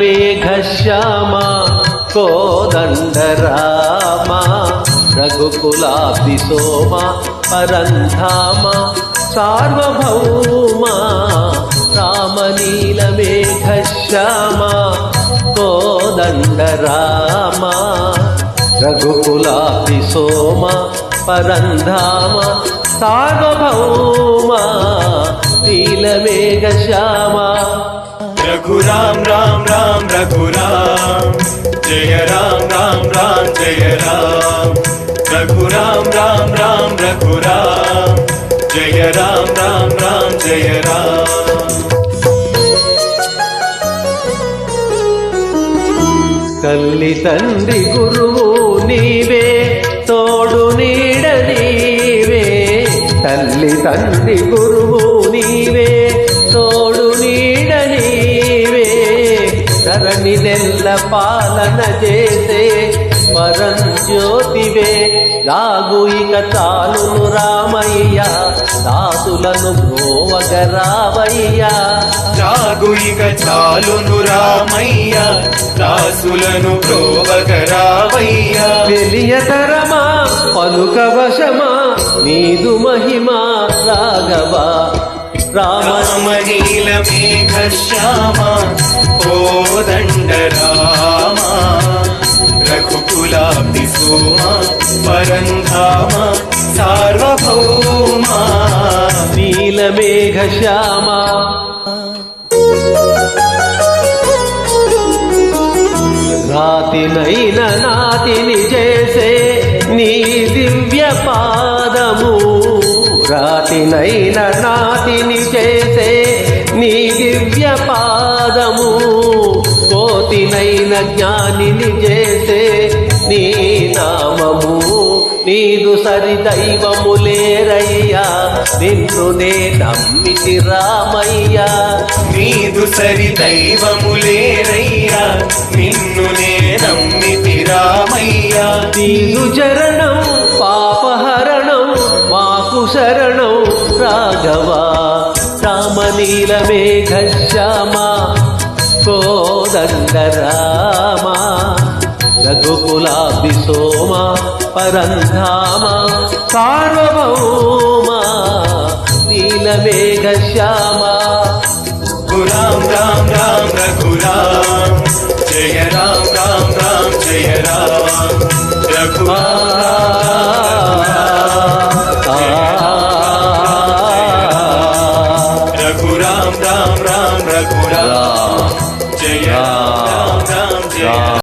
రామనీలమేఘశ్యామ కోదండ రామ రఘుకులాబ్ది సోమ పరంధామ సార్వభౌమ రామనీలమేఘశ్యామ కోదండ రామ రఘుకులాబ్ది సోమ పరంధామ సార్వభౌమ నీలమేఘశ్యామ रघुराम राम राम रघुराम जय राम राम राम जय राम रघुराम राम राम रघुराम जय राम राम राम जय राम। తల్లి తండ్రి గురువు నీవే తోడు నీడ నీవే తల్లి తండ్రి గురువు నీవే తోడు నీడ నీవే ధరణి నెల్ల పాలన చేసే పరంజ్యోతివే దాగు ఇక చాలును రామయ్య దాసులను బ్రోవగరావయ్యా దాగు ఇక చాలును రామయ్య దాసులను బ్రోవగరావయ్యా తెలియతరమా పలుకవశమా నీదు మహిమా రాఘవా రామనీలమేఘశ్యామ కోదండ రామ రఘుకులాబ్ది సోమ పరంధామ సార్వభౌమ నీలమేఘశ్యామ రాతినైన నాతిని చేసే నీ దివ్య పాదము రాతినైన నాతిని చేసే నీ దివ్య పాదము కోతినైన జ్ఞానిని చేసే నీ నామము నీదు సరి దైవములేరయ్యా నిన్ను నే నమ్మితి రామయ్యా నీదు సరి దైవములేరయ్యా నిన్ను నే నమ్మితి రామయ్యా నీదు చరణం పాపహరణం మాకు శరణం రాఘవా రామనీలమేఘశ్యామ కోదండ రామ రఘుకులాబ్ది సోమ పరంధామ సార్వభౌమ నీలమేఘశ్యామ राम राम राम रघुराम जय राम राम राम जय राम रघुराम राम राम रघुराम जय राम राम जय